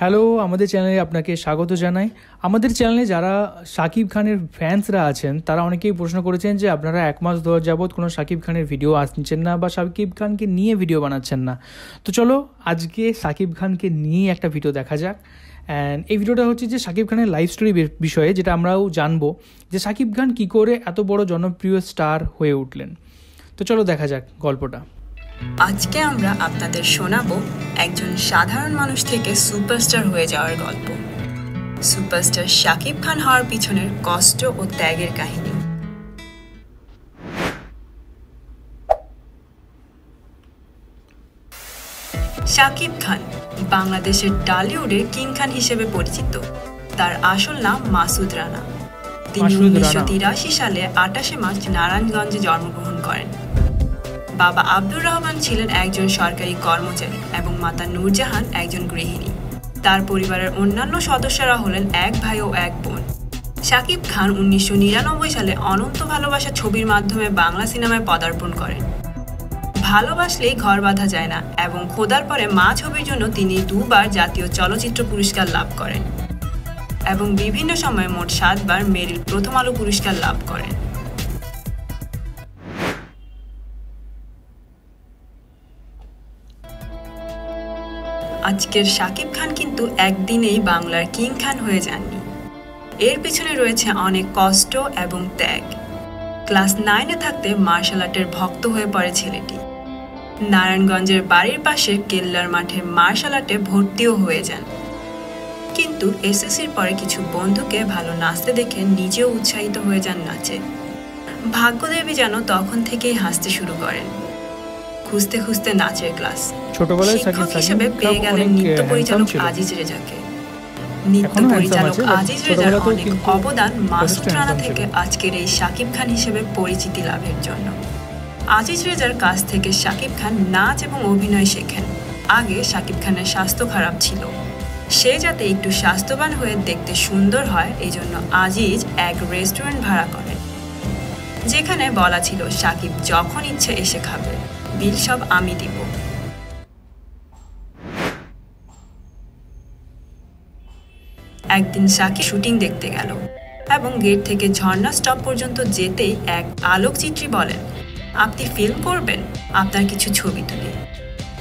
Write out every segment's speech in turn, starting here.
Hello, আমাদের চ্যানেলে আপনাকে স্বাগত জানাই। আমাদের চ্যানেলে যারা শাকিব খানের ফ্যান্সরা আছেন তারা অনেকেই প্রশ্ন করেছেন যে আপনারা 1 মাস ধরে যাবৎ কোনো শাকিব খানের ভিডিও আসছেন না বা শাকিব খানকে নিয়ে ভিডিও বানাচ্ছেন না। তো চলো আজকে শাকিব খানকে নিয়ে একটা ভিডিও দেখা যাক। অ্যান্ড এই ভিডিওটা হচ্ছে যে শাকিব খানের লাইফ স্টোরি বিষয়ে, যেটা আমরাও জানবো যে শাকিব খান কী করে এত বড় জনপ্রিয় স্টার হয়ে উঠলেন। তো চলো দেখা যাক গল্পটা। আজকে আমরা আপনাদের শোনাবো একজন সাধারণ মানুষ থেকে সুপারস্টার হয়ে যাওয়ার গল্প। সুপারস্টার শাকিব খান হওয়ার পিছনের কষ্ট ও ত্যাগের কাহিনী। শাকিব খান বাংলাদেশের টলিউডের কিং খান হিসেবে পরিচিত। তার আসল নাম মাসুদ রানা। তিনি 1983 সালে 28 মার্চ নারায়ণগঞ্জে জন্মগ্রহণ করেন। বাবা আব্দুর রহমান ছিলেন একজন সরকারি কর্মচারী এবং মাতা নূরজাহান একজন গৃহিণী। তার পরিবারের অন্যান্য সদস্যরা হলেন এক ভাই ও এক বোন। শাকিব খান 1999 সালে অনন্ত ভালোবাসা ছবির মাধ্যমে বাংলা সিনেমায় পদার্পণ করেন। ভালোবাসলেই ঘর বাঁধা যায় না এবং খোদার পরে মা ছবির জন্য তিনি 2বার জাতীয় চলচ্চিত্র পুরস্কার লাভ করেন এবং বিভিন্ন সময়ে মোট 7বার মেরিল প্রথম আলো পুরস্কার লাভ করেন। আজকের শাকিব খান কিন্তু একদিনেই বাংলার কিং খান হয়ে যাননি। এর পিছনে রয়েছে অনেক কষ্ট এবং ত্যাগ। ক্লাস 9-এ থাকতে মার্শাল আর্টের ভক্ত হয়ে পড়ে ছেলেটি। নারায়ণগঞ্জের বাড়ির পাশে কেল্লার মাঠে মার্শাল আর্টে ভর্তিও হয়ে যান। কিন্তু এসএসসির পরে কিছু বন্ধুকে ভালো নাচতে দেখে নিজেও উৎসাহিত হয়ে যান নাচে। ভাগ্যদেবী যেন তখন থেকেই হাসতে শুরু করেন। খুঁজতে খুঁজতে নাচের ক্লাস, ছোটবেলায় শিক্ষক হিসেবে পেয়ে গেলেন নৃত্য পরিচালক আজিজ রেজাকে। নৃত্য পরিচালক আজিজ রেজার অনেক অবদান মাসুদ রানা থেকে আজকের এই শাকিব খান হিসেবে পরিচিতি লাভের জন্য। আজিজ রেজার কাছ থেকে শাকিব খান নাচ এবং অভিনয় শেখেন। আগে শাকিব খানের স্বাস্থ্য খারাপ ছিল, সে যাতে একটু স্বাস্থ্যবান হয়ে দেখতে সুন্দর হয় এই জন্য আজিজ এক রেস্টুরেন্ট ভাড়া করেন, যেখানে বলা ছিল শাকিব যখন ইচ্ছে এসে খাবে, বিল সব আমি দিব। একদিন শাকিব শুটিং দেখতে গেল এবং গেট থেকে ঝর্ণা স্টপ পর্যন্ত যেতেই এক আলোকচিত্রী বলেন, আপনি ফিল্ম করবেন, আপনার কিছু ছবি তুলি।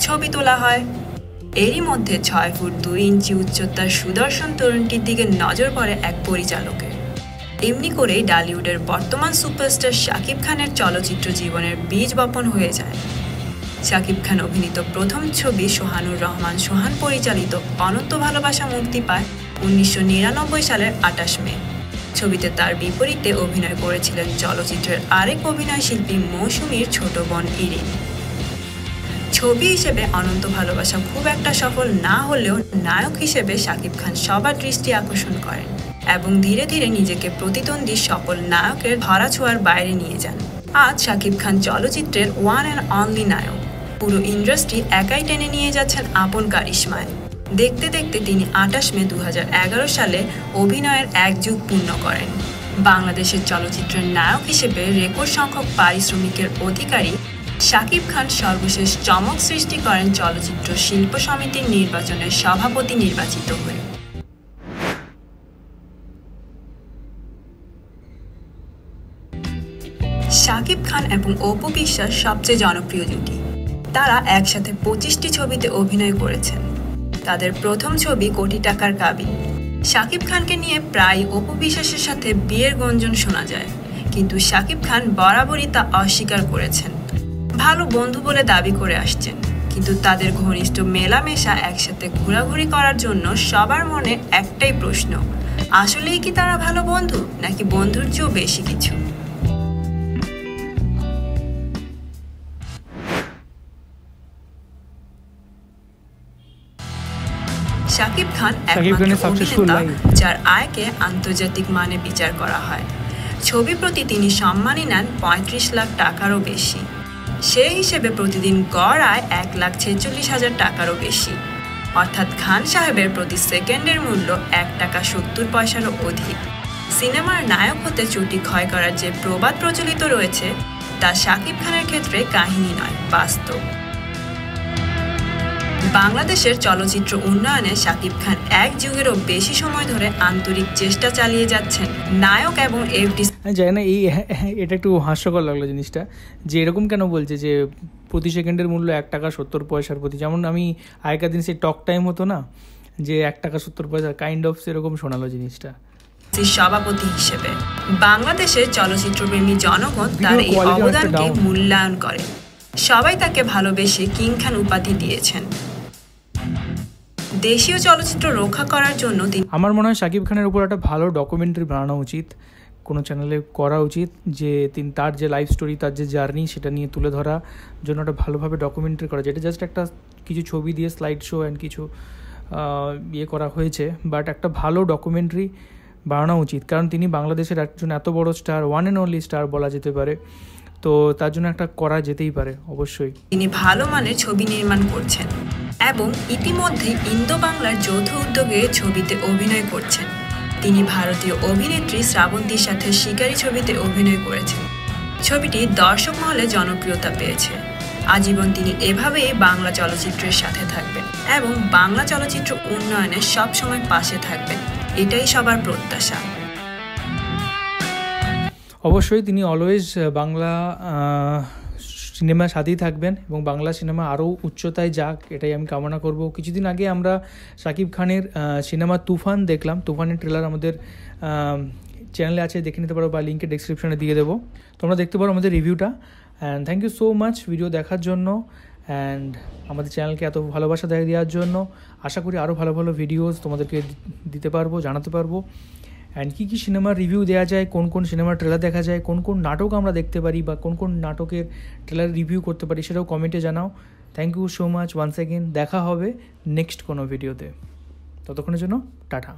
ছবি তোলা হয়। এরই মধ্যে 6 ফুট 2 ইঞ্চি উচ্চতার সুদর্শন তরুণটির দিকে নজর পড়ে এক পরিচালকের। এমনি করেই টলিউডের বর্তমান সুপারস্টার শাকিব খানের চলচ্চিত্র জীবনের বীজ বপন হয়ে যায়। শাকিব খান অভিনীত প্রথম ছবি সোহানুর রহমান সোহান পরিচালিত অনন্ত ভালোবাসা মুক্তি পায় 1999 সালের 28 মে। ছবিতে তার বিপরীতে অভিনয় করেছিলেন চলচ্চিত্রের আরেক অভিনয় শিল্পী মৌসুমীর ছোট বোন ইরিন। ছবি হিসেবে অনন্ত ভালোবাসা খুব একটা সফল না হলেও নায়ক হিসেবে শাকিব খান সবার দৃষ্টি আকর্ষণ করেন এবং ধীরে ধীরে নিজেকে প্রতিদ্বন্দ্বী সকল নায়কের ধরাছোঁয়ার বাইরে নিয়ে যান। আজ শাকিব খান চলচ্চিত্রের ওয়ান অ্যান্ড অনলি নায়ক। পুরো ইন্ডাস্ট্রি একাই টেনে নিয়ে যাচ্ছেন আপন কারিশমায়। দেখতে দেখতে তিনি 28 মে 2011 সালে অভিনয়ের 1 যুগ পূর্ণ করেন। বাংলাদেশের চলচ্চিত্রের নায়ক হিসেবে রেকর্ড সংখ্যক পারিশ্রমিকের অধিকারী শাকিব খান সর্বশেষ চমক সৃষ্টি করেন চলচ্চিত্র শিল্প সমিতির নির্বাচনের সভাপতি নির্বাচিত হয়ে। শাকিব খান এবং অপু বিশ্বাস সবচেয়ে জনপ্রিয় জুটি। তারা একসাথে 25টি ছবিতে অভিনয় করেছেন। তাদের প্রথম ছবি কোটি টাকার কাবিন। শাকিব খানকে নিয়ে প্রায় অপু বিশ্বাসের সাথে বিয়ের গুঞ্জন শোনা যায়, কিন্তু শাকিব খান বরাবরই তা অস্বীকার করেছেন। ভালো বন্ধু বলে দাবি করে আসছেন, কিন্তু তাদের ঘনিষ্ঠ মেলামেশা একসাথে ঘোরাঘুরি করার জন্য সবার মনে একটাই প্রশ্ন, আসলেই কি তারা ভালো বন্ধু নাকি বন্ধুর চেয়েও বেশি কিছু? শাকিব খান একমাত্র অভিনেতা যার আয়কে আন্তর্জাতিক মানে বিচার করা হয়। ছবি প্রতি তিনি সম্মানী নেন 35 লাখ টাকারও বেশি। সেই হিসেবে প্রতিদিন গড় আয় 1,46,000 টাকারও বেশি, অর্থাৎ খান সাহেবের প্রতি সেকেন্ডের মূল্য 1 টাকা 70 পয়সারও অধিক। সিনেমার নায়ক হতে চুটি ক্ষয় করার যে প্রবাদ প্রচলিত রয়েছে তা শাকিব খানের ক্ষেত্রে কাহিনী নয়, বাস্তব। বাংলাদেশের চলচ্চিত্র উন্নয়নে শাকিব খান এক যুগেরও বেশি সময় ধরে আন্তরিক চেষ্টা চালিয়ে যাচ্ছেন। নায়ক এবং এফডি আমি জানি না এটা একটু হাস্যকর লাগলো জিনিসটা, যে এরকম কেন বলছে যে প্রতি সেকেন্ডের মূল্য 1 টাকা 70 পয়সার প্রতি, যেমন আমি আগেকার দিন সেই টক টাইম হতো না যে 1 টাকা 70 পয়সা, কাইন্ড অফ সেরকম শোনালো জিনিসটা। সভাপতি হিসেবে বাংলাদেশের চলচ্চিত্রপ্রেমী জনগণ তার এই অবদানকে মূল্যায়ন করে। সবাই তাকে ভালোবেসে কিং খান উপাধি দিয়েছেন। দেশীয় চলচ্চিত্র রক্ষা করার জন্য আমার মনে হয় শাকিব খানের উপর একটা ভালো ডকুমেন্টারি বানানো উচিত, কোনো চ্যানেলে করা উচিত, যে তার যে লাইফ স্টোরি, তার যে জার্নি, সেটা নিয়ে তুলে ধরা জন্য একটা ভালোভাবে ডকুমেন্টারি করা, যেটা জাস্ট একটা কিছু ছবি দিয়ে স্লাইড শো অ্যান্ড কিছু করা হয়েছে, বাট একটা ভালো ডকুমেন্টারি বানানো উচিত। কারণ তিনি বাংলাদেশের একজন এত বড় star, one and only star বলা যেতে পারে, তো তার জন্য একটা করা যেতেই পারে অবশ্যই। তিনি ভালো মানের ছবি নির্মাণ করছেন এবং ইতিমধ্যে ইন্দো বাংলার যৌথ উদ্যোগে ছবিতে অভিনয় করছেন। তিনি ভারতীয় অভিনেত্রী শ্রাবন্তীর সাথে শিকারী ছবিতে অভিনয় করেছেন। ছবিটি দর্শক মহলে জনপ্রিয়তা পেয়েছে। আজীবন তিনি এভাবেই বাংলা চলচ্চিত্রের সাথে থাকবেন এবং বাংলা চলচ্চিত্র উন্নয়নে সবসময় পাশে থাকবেন, এটাই সবার প্রত্যাশা। অবশ্যই তিনি অলওয়েজ বাংলা সিনেমার সাথেই থাকবেন এবং বাংলা সিনেমা আরও উচ্চতায় যাক, এটাই আমি কামনা করব। কিছুদিন আগে আমরা শাকিব খানের সিনেমা তুফান দেখলাম। তুফানের ট্রেলার আমাদের চ্যানেলে আছে, দেখে নিতে পারো বা লিঙ্কে ডেসক্রিপশনে দিয়ে দেবো, তোমরা দেখতে পারো আমাদের রিভিউটা। And thank you so much video দেখার জন্য অ্যান্ড আমাদের চ্যানেলকে এত ভালোবাসা দেওয়ার জন্য। আশা করি আরও ভালো ভালো ভিডিওস তোমাদেরকে দিতে পারবো, জানাতে পারবো। অ্যান্ড কী কী সিনেমার রিভিউ দেওয়া যায়, কোন কোন সিনেমার ট্রেলার দেখা যায়, কোন কোন নাটক আমরা দেখতে পারি বা কোন কোন নাটকের ট্রেলার রিভিউ করতে পারি, সেটাও কমেন্টে জানাও। Thank you so much once again. দেখা হবে নেক্সট কোনো ভিডিওতে, ততক্ষণের জন্য টাটা।